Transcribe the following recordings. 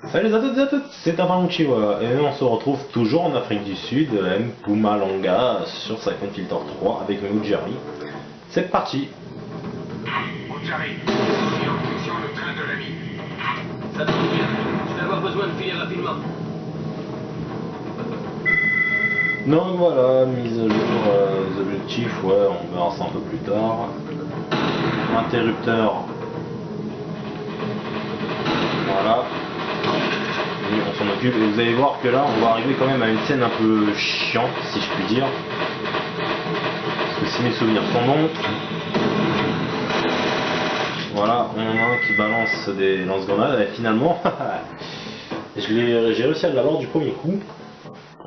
Salut à toutes et à tous, c'est Tapamuchiwa et on se retrouve toujours en Afrique du Sud, Mpumalanga, sur Siphon Filter 3 avec Mujari. C'est parti. Mujari, suis en fonction le train de l'ami. Ça tombe bien, je vais avoir besoin de filer rapidement. Donc voilà, mise à jour des objectifs, ouais, on verra ça un peu plus tard. Interrupteur. Voilà. Et on s'en occupe et vous allez voir que là on va arriver quand même à une scène un peu chiante si je puis dire. Parce que si mes souvenirs sont bons, voilà, on en a un qui balance des lance-grenades et finalement j'ai réussi à l'avoir du premier coup.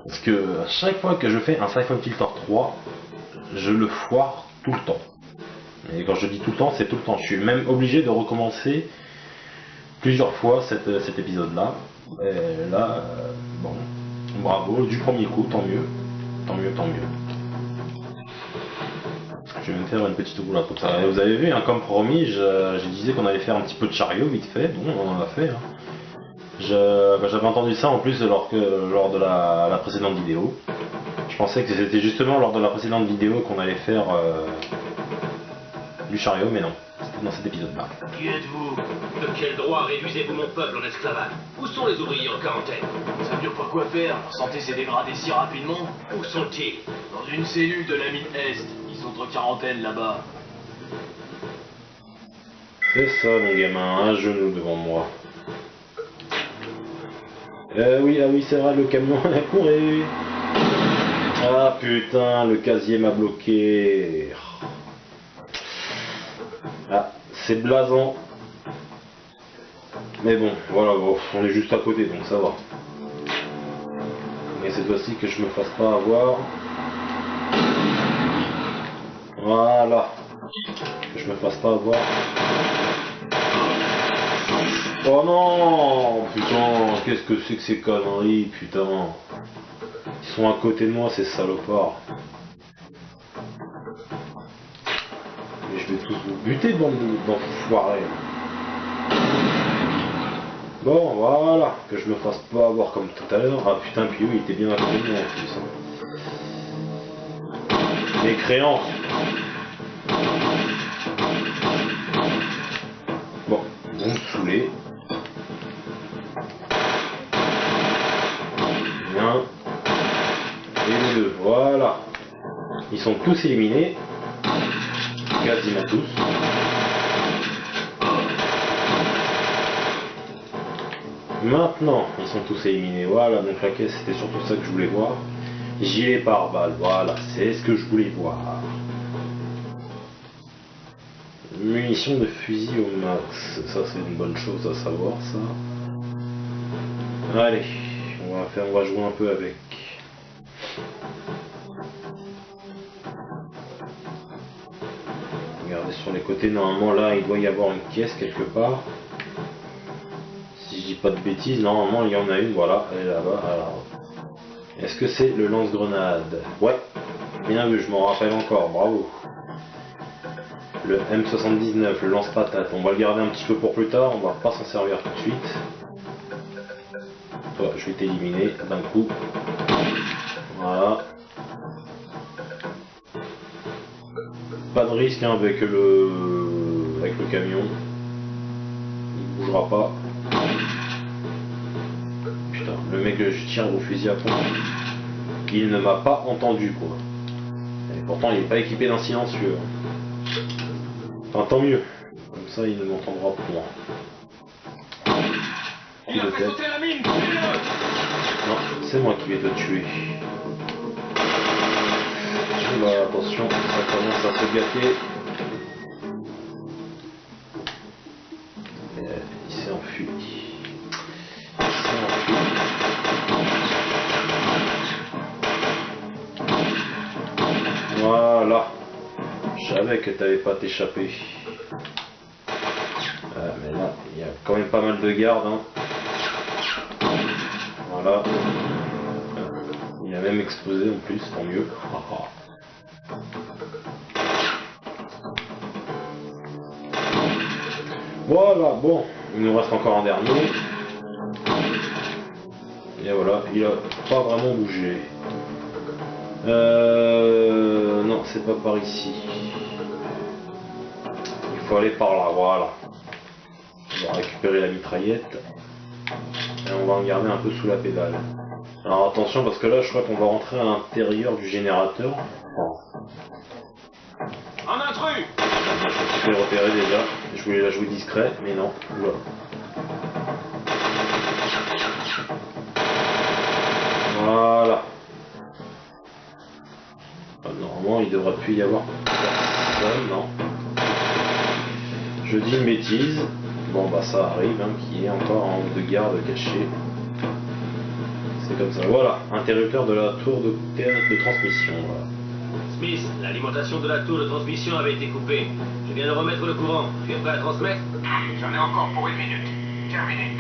Parce que à chaque fois que je fais un Siphon Filter 3, je le foire tout le temps. Et quand je dis tout le temps, c'est tout le temps. Je suis même obligé de recommencer plusieurs fois cet épisode-là. Et là, bon, bravo, du premier coup, tant mieux. Tant mieux, tant mieux. Je vais me faire une petite roulade comme ça. Et vous avez vu, hein, comme promis, je disais qu'on allait faire un petit peu de chariot vite fait. Bon, on en a fait. Hein. J'avais entendu ça en plus lors de la précédente vidéo. Je pensais que c'était justement lors de la précédente vidéo qu'on allait faire du chariot, mais non. C'était dans cet épisode-là. Qui êtes-vous? De quel droit réduisez-vous mon peuple en esclavage? Où sont les ouvriers en quarantaine? Ça veut dire pas quoi faire, leur santé s'est dégradée si rapidement. Où sont-ils? Dans une cellule de la mine Est, ils sont en quarantaine là-bas. C'est ça mon gamin, un genou devant moi. Oui, ah oui, c'est vrai, le camion a couru. Ah putain, le casier m'a bloqué. Ah, c'est blasant. Mais bon, voilà, bon, on est juste à côté, donc ça va. Mais cette fois-ci que je me fasse pas avoir. Voilà. Que je me fasse pas avoir. Oh non, putain, qu'est-ce que c'est que ces conneries, putain. Ils sont à côté de moi, ces salopards. Mais je vais tous vous buter d'enfoirés. Bon, voilà, que je me fasse pas avoir comme tout à l'heure. Ah putain, puis oui, il était bien à côté de moi en plus. Hein. Les créances. Bon, vous me saoulez. Bien. Et les deux, voilà. Ils sont tous éliminés. Quasiment tous. Maintenant, ils sont tous éliminés. Voilà, donc la caisse, c'était surtout ça que je voulais voir. Gilet pare-balles, voilà, c'est ce que je voulais voir. Munitions de fusil au max, ça c'est une bonne chose à savoir, ça. Allez, on va jouer un peu avec. Regardez sur les côtés, normalement là, il doit y avoir une caisse quelque part. Si je dis pas de bêtises, normalement il y en a une, voilà, elle est là-bas. Alors, est-ce que c'est le lance-grenade? Ouais, bien vu, je m'en rappelle encore, bravo. Le M79, le lance-patate, on va le garder un petit peu pour plus tard, on va pas s'en servir tout de suite. Toi, je vais t'éliminer d'un coup. Voilà. Pas de risque hein, avec le camion. Il bougera pas. Putain, le mec que je tire au fusil à pompe, il ne m'a pas entendu quoi. Et pourtant il n'est pas équipé d'un silencieux. Enfin tant mieux. Comme ça il ne m'entendra point. Il a fait sauter la mine, tuez-le! Non, c'est moi qui vais te tuer. Là, attention, ça commence à se gâter. Il s'est enfui. Voilà. Je savais que t'allais pas t'échapper. Mais là, il y a quand même pas mal de gardes. Hein. Voilà. Il a même explosé en plus, tant mieux. Voilà, bon, il nous reste encore un dernier. Et voilà, il a pas vraiment bougé. Non, c'est pas par ici. Il faut aller par là, voilà. On va récupérer la mitraillette. Et on va en garder un peu sous la pédale. Alors attention parce que là je crois qu'on va rentrer à l'intérieur du générateur. Un intrus! Je l'ai repéré déjà. Je voulais la jouer discret, mais non. Oula. Voilà. Ah, normalement il devrait plus y avoir personne, non. Je dis une bêtise. Bon bah ça arrive, hein, qu'il y ait encore un nombre de gardes cachés. C'est comme ça. Voilà, interrupteur de la tour de transmission. Voilà. Smith, l'alimentation de la tour de transmission avait été coupée. Je viens de remettre le courant. Tu es prêt à transmettre? J'en ai encore pour 1 minute. Terminé.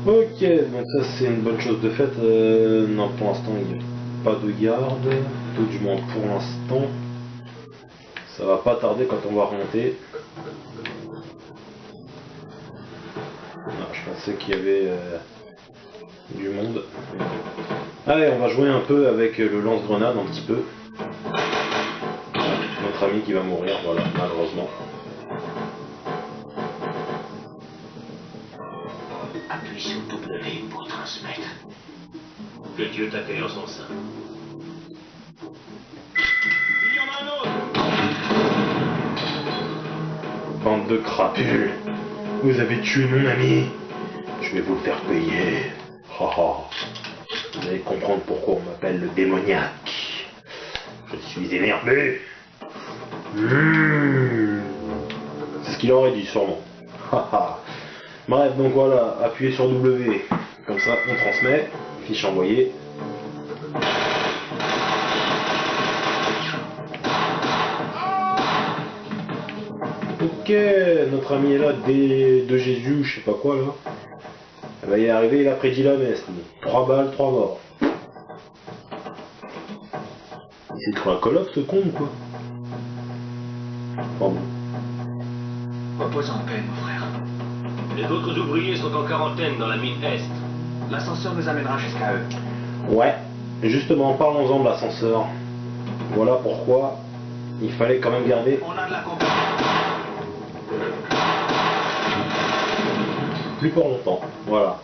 Ok, donc ça c'est une bonne chose de fait. Non, pour l'instant il n'y a pas de garde. Tout du moins pour l'instant. Ça va pas tarder quand on va remonter. Ah, je pensais qu'il y avait du monde. Allez, on va jouer un peu avec le lance-grenade un petit peu. Notre ami qui va mourir, voilà, malheureusement. Appuie sur W pour transmettre. Que Dieu t'accueille en son sein. Il y en a un autre! Bande de crapules. Vous avez tué mon ami. Je vais vous le faire payer. Vous allez comprendre pourquoi on m'appelle le démoniaque. Je suis énervé. C'est ce qu'il aurait dit sûrement. Bref, donc voilà, appuyez sur W. Comme ça, on transmet. Fiche envoyée. Ok, notre ami est là, de Jésus, je sais pas quoi là. Elle va y arriver, il a prédit la messe. 3 balles, 3 morts. C'est trop un call-off ce con ou quoi? Pardon. Repose en paix, mon frère. Les autres ouvriers sont en quarantaine dans la mine Est. L'ascenseur nous amènera jusqu'à eux. Ouais, justement, parlons-en de l'ascenseur. Voilà pourquoi il fallait quand même garder On a de la compagnie. plus pour longtemps. Voilà.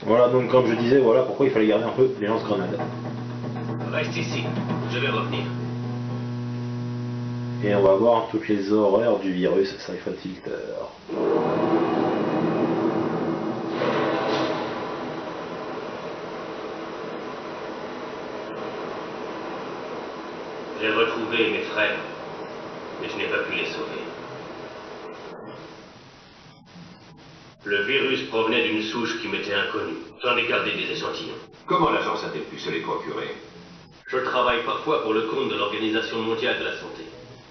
Voilà, donc comme je disais, voilà pourquoi il fallait garder un peu les lance-grenades. Reste ici, je vais revenir. Et on va voir toutes les horreurs du virus Siphon Filter. J'ai retrouvé mes frères, mais je n'ai pas pu les sauver. Le virus provenait d'une souche qui m'était inconnue. J'en ai gardé des échantillons. Comment l'agence a-t-elle pu se les procurer? Je travaille parfois pour le compte de l'Organisation mondiale de la santé.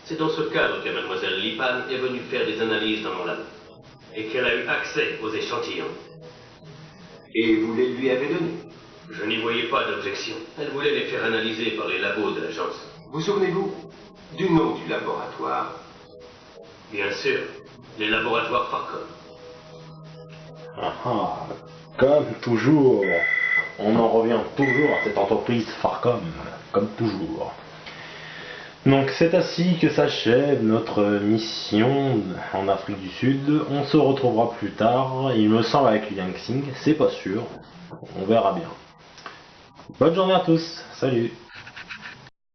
C'est dans ce cadre que mademoiselle Lipan est venue faire des analyses dans mon labo. Et qu'elle a eu accès aux échantillons. Et vous les lui avez donnés? Je n'y voyais pas d'objection. Elle voulait les faire analyser par les labos de l'agence. Vous souvenez-vous du nom du laboratoire? Bien sûr, les laboratoires Farcom. Comme toujours, on en revient toujours à cette entreprise Farcom, comme toujours. Donc c'est ainsi que s'achève notre mission en Afrique du Sud. On se retrouvera plus tard, il me semble avec Liang Xing, c'est pas sûr, on verra bien. Bonne journée à tous, salut.